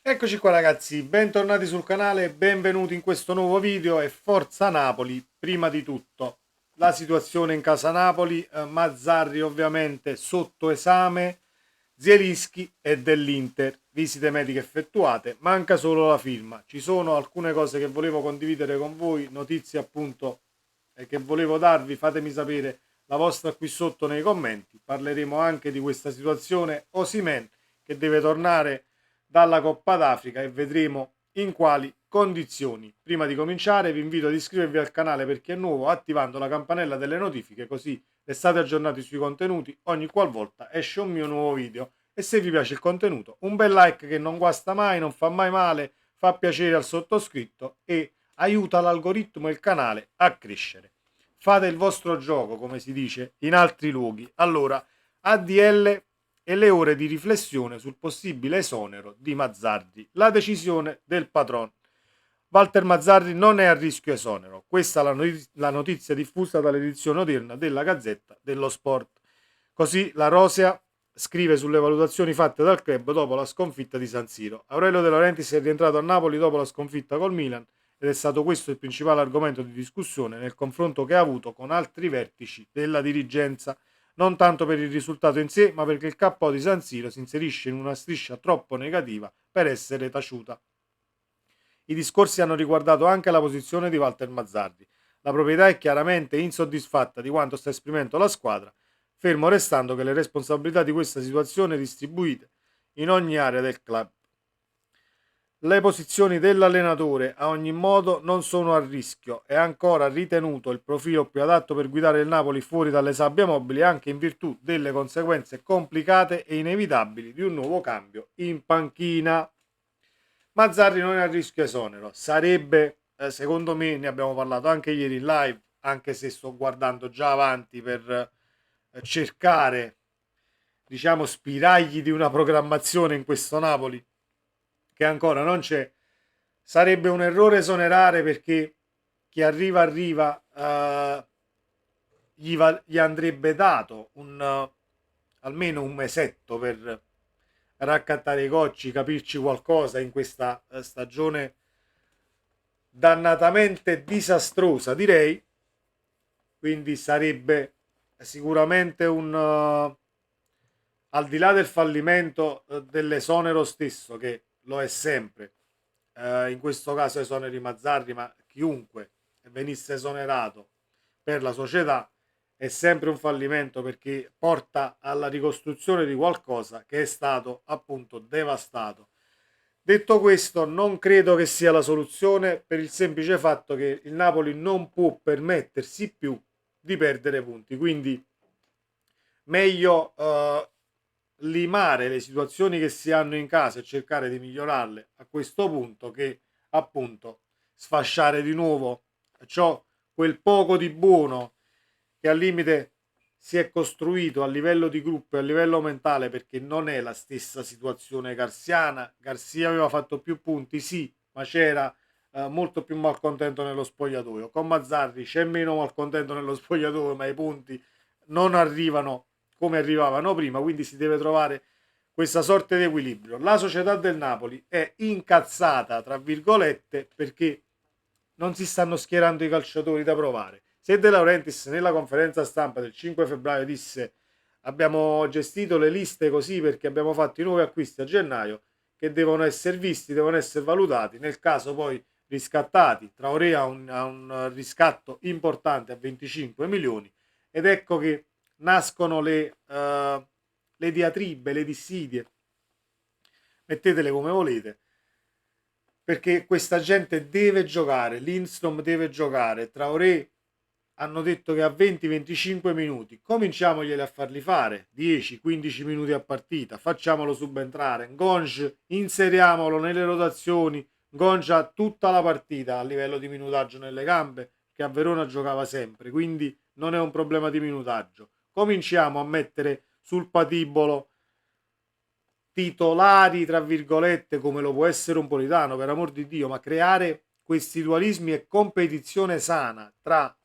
Eccoci qua ragazzi, bentornati sul canale, benvenuti in questo nuovo video e forza Napoli, prima di tutto. La situazione in casa Napoli, Mazzarri ovviamente sotto esame, Zielinski e dell'Inter, visite mediche effettuate, manca solo la firma. Ci sono alcune cose che volevo condividere con voi, notizie appunto che volevo darvi, fatemi sapere la vostra qui sotto nei commenti. Parleremo anche di questa situazione Osimhen che deve tornare dalla Coppa d'Africa e vedremo in quali condizioni. Prima di cominciare vi invito ad iscrivervi al canale per chi è nuovo attivando la campanella delle notifiche così restate aggiornati sui contenuti ogni qualvolta esce un mio nuovo video e se vi piace il contenuto un bel like che non guasta mai, non fa mai male, fa piacere al sottoscritto e aiuta l'algoritmo e il canale a crescere. Fate il vostro gioco, come si dice in altri luoghi. Allora, ADL e le ore di riflessione sul possibile esonero di Mazzarri. La decisione del patron. Walter Mazzarri non è a rischio esonero. Questa è la notizia diffusa dall'edizione odierna della Gazzetta dello Sport. Così la Rosea scrive sulle valutazioni fatte dal club dopo la sconfitta di San Siro. Aurelio De Laurentiis è rientrato a Napoli dopo la sconfitta col Milan ed è stato questo il principale argomento di discussione nel confronto che ha avuto con altri vertici della dirigenza, non tanto per il risultato in sé, ma perché il KO di San Siro si inserisce in una striscia troppo negativa per essere taciuta. I discorsi hanno riguardato anche la posizione di Walter Mazzarri. La proprietà è chiaramente insoddisfatta di quanto sta esprimendo la squadra, fermo restando che le responsabilità di questa situazione distribuite in ogni area del club. Le posizioni dell'allenatore a ogni modo non sono a rischio. È ancora ritenuto il profilo più adatto per guidare il Napoli fuori dalle sabbie mobili anche in virtù delle conseguenze complicate e inevitabili di un nuovo cambio in panchina. Mazzarri non è a rischio esonero. Sarebbe, secondo me, ne abbiamo parlato anche ieri in live, anche se sto guardando già avanti per cercare, diciamo, spiragli di una programmazione in questo Napoli che ancora non c'è. Sarebbe un errore esonerare perché chi arriva, gli andrebbe dato almeno un mesetto per raccattare i cocci, capirci qualcosa in questa stagione dannatamente disastrosa, direi. Quindi sarebbe sicuramente al di là del fallimento dell'esonero stesso, che lo è sempre, in questo caso esoneri Mazzarri, ma chiunque venisse esonerato per la società è sempre un fallimento perché porta alla ricostruzione di qualcosa che è stato appunto devastato. Detto questo, non credo che sia la soluzione per il semplice fatto che il Napoli non può permettersi più di perdere punti, quindi meglio limare le situazioni che si hanno in casa e cercare di migliorarle a questo punto che appunto sfasciare di nuovo ciò quel poco di buono che al limite si è costruito a livello di gruppo e a livello mentale, perché non è la stessa situazione garziana. Garzia aveva fatto più punti, sì, ma c'era molto più malcontento nello spogliatoio. Con Mazzarri c'è meno malcontento nello spogliatoio, ma i punti non arrivano come arrivavano prima, quindi si deve trovare questa sorta di equilibrio. La società del Napoli è incazzata, tra virgolette, perché non si stanno schierando i calciatori da provare. Se De Laurentiis nella conferenza stampa del 5 febbraio disse abbiamo gestito le liste così perché abbiamo fatto i nuovi acquisti a gennaio che devono essere visti, devono essere valutati, nel caso poi riscattati. Traoré ha un riscatto importante a 25 milioni ed ecco che nascono le diatribe, le dissidie, mettetele come volete, perché questa gente deve giocare, Lindstrom deve giocare, Traoré hanno detto che a 20-25 minuti cominciamoglieli a farli fare 10-15 minuti a partita, facciamolo subentrare, Gonge inseriamolo nelle rotazioni, Gonge ha tutta la partita a livello di minutaggio nelle gambe, che a Verona giocava sempre, quindi non è un problema di minutaggio. Cominciamo a mettere sul patibolo titolari, tra virgolette, come lo può essere un Politano, per amor di Dio, ma creare questi dualismi e competizione sana tra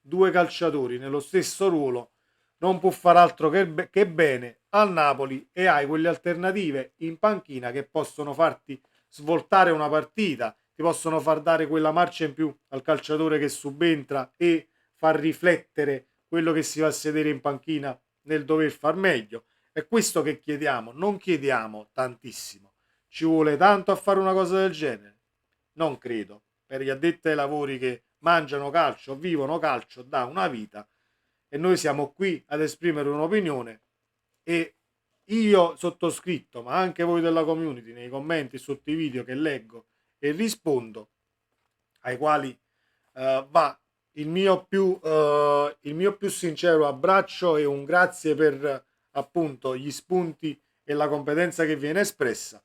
due calciatori nello stesso ruolo non può far altro che bene al Napoli, e hai quelle alternative in panchina che possono farti svoltare una partita, ti possono far dare quella marcia in più al calciatore che subentra e far riflettere quello che si va a sedere in panchina nel dover far meglio. È questo che chiediamo, non chiediamo tantissimo. Ci vuole tanto a fare una cosa del genere? Non credo. Per gli addetti ai lavori che mangiano calcio, vivono calcio da una vita, e noi siamo qui ad esprimere un'opinione, e io sottoscritto, ma anche voi della community, nei commenti sotto i video che leggo e rispondo, ai quali va il mio più sincero abbraccio e un grazie per appunto gli spunti e la competenza che viene espressa.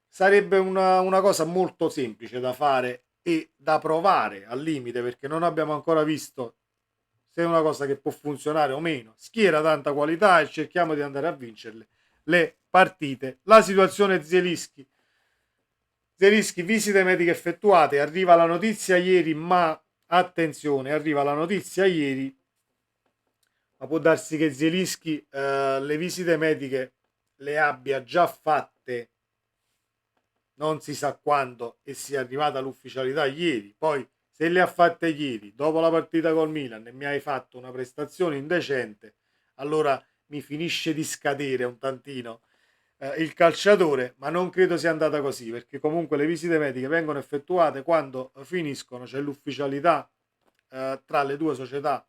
Sarebbe una cosa molto semplice da fare e da provare al limite, perché non abbiamo ancora visto se è una cosa che può funzionare o meno. Schiera tanta qualità e cerchiamo di andare a vincerle le partite. La situazione Zielinski, visite mediche effettuate, arriva la notizia ieri, ma attenzione, arriva la notizia ieri, ma può darsi che Zielinski le visite mediche le abbia già fatte non si sa quando e sia arrivata l'ufficialità ieri. Poi se le ha fatte ieri, dopo la partita col Milan, e mi hai fatto una prestazione indecente, allora mi finisce di scadere un tantino il calciatore, ma non credo sia andata così, perché comunque le visite mediche vengono effettuate quando finiscono, c'è l'ufficialità tra le due società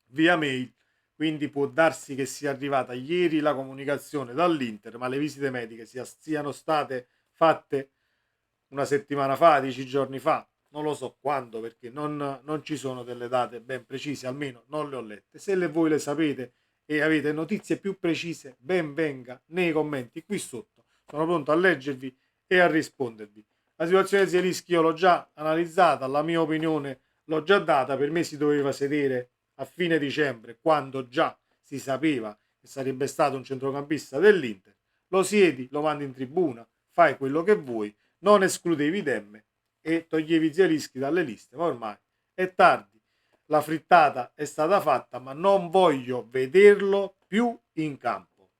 via mail, quindi può darsi che sia arrivata ieri la comunicazione dall'Inter, ma le visite mediche siano state fatte una settimana fa, 10 giorni fa, non lo so quando, perché non ci sono delle date ben precise, almeno non le ho lette. Se voi le sapete e avete notizie più precise, ben venga nei commenti qui sotto, sono pronto a leggervi e a rispondervi. La situazione di Zielinski io l'ho già analizzata, la mia opinione l'ho già data, per me si doveva sedere a fine dicembre, quando già si sapeva che sarebbe stato un centrocampista dell'Inter. Lo siedi, lo mandi in tribuna, fai quello che vuoi, non escludevi Demme e toglievi Zielinski dalle liste, ma ormai è tardi. La frittata è stata fatta, ma non voglio vederlo più in campo.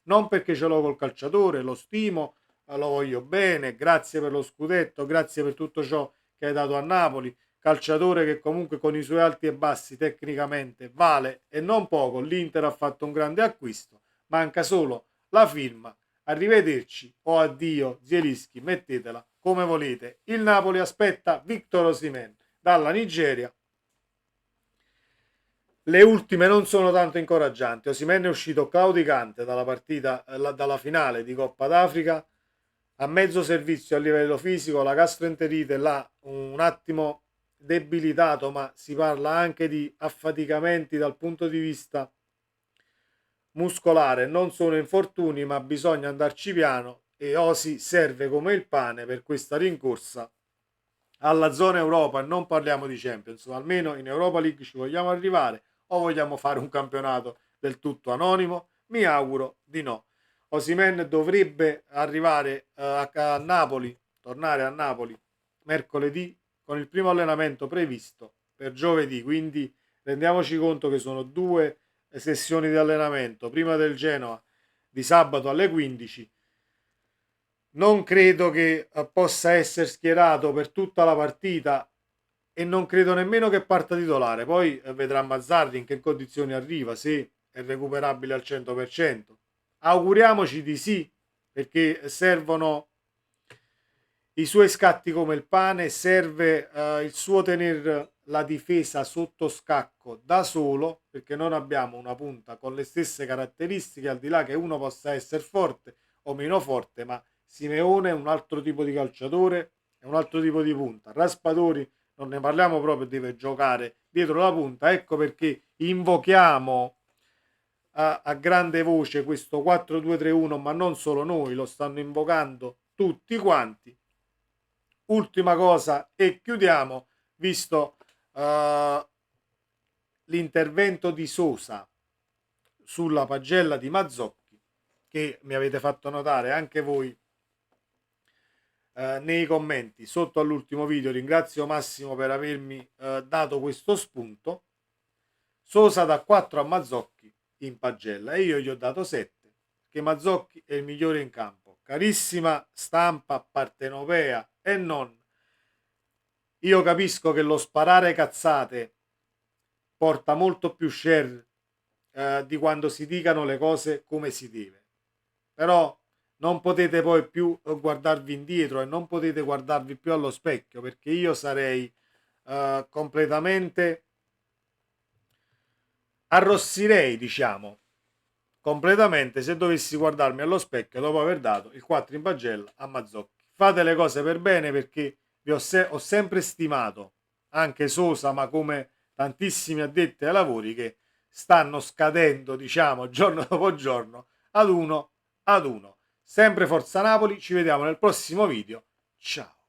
Non perché ce l'ho col calciatore, lo stimo, lo voglio bene, grazie per lo scudetto, grazie per tutto ciò che hai dato a Napoli, calciatore che comunque con i suoi alti e bassi tecnicamente vale e non poco. L'Inter ha fatto un grande acquisto, manca solo la firma. Arrivederci o addio Zielinski, mettetela come volete. Il Napoli aspetta Victor Osimhen dalla Nigeria. Le ultime non sono tanto incoraggianti. Osimhen è uscito claudicante dalla partita, dalla finale di Coppa d'Africa, a mezzo servizio a livello fisico, la gastroenterite l'ha un attimo debilitato, ma si parla anche di affaticamenti dal punto di vista muscolare. Non sono infortuni, ma bisogna andarci piano, e Osi serve come il pane per questa rincorsa alla zona Europa, e non parliamo di Champions, ma almeno in Europa League ci vogliamo arrivare, o vogliamo fare un campionato del tutto anonimo? Mi auguro di no. Osimhen dovrebbe arrivare a Napoli, tornare a Napoli mercoledì, con il primo allenamento previsto per giovedì, quindi rendiamoci conto che sono 2 sessioni di allenamento, prima del Genoa di sabato alle 15. Non credo che possa essere schierato per tutta la partita, e non credo nemmeno che parta titolare. Poi vedrà Mazzarri in che condizioni arriva, se è recuperabile al 100%. Auguriamoci di sì, perché servono i suoi scatti come il pane, serve il suo tenere la difesa sotto scacco da solo, perché non abbiamo una punta con le stesse caratteristiche, al di là che uno possa essere forte o meno forte, ma Simeone è un altro tipo di calciatore, è un altro tipo di punta. Raspadori non ne parliamo proprio, deve giocare dietro la punta. Ecco perché invochiamo a grande voce questo 4-2-3-1, ma non solo noi, lo stanno invocando tutti quanti. Ultima cosa e chiudiamo, visto l'intervento di Sosa sulla pagella di Mazzocchi, che mi avete fatto notare anche voi nei commenti sotto all'ultimo video. Ringrazio Massimo per avermi dato questo spunto. Sosa dà 4 a Mazzocchi in pagella e io gli ho dato 7, che Mazzocchi è il migliore in campo. carissima stampa partenopea e non, io capisco che lo sparare cazzate porta molto più share di quando si dicano le cose come si deve, però non potete poi più guardarvi indietro e non potete guardarvi più allo specchio, perché io sarei completamente, arrossirei, diciamo, completamente se dovessi guardarmi allo specchio dopo aver dato il 4 in pagella a Mazzocchi. Fate le cose per bene, perché ho sempre stimato anche Sosa, ma come tantissimi addetti ai lavori che stanno scadendo, diciamo, giorno dopo giorno, ad uno ad uno. Sempre Forza Napoli, ci vediamo nel prossimo video. Ciao.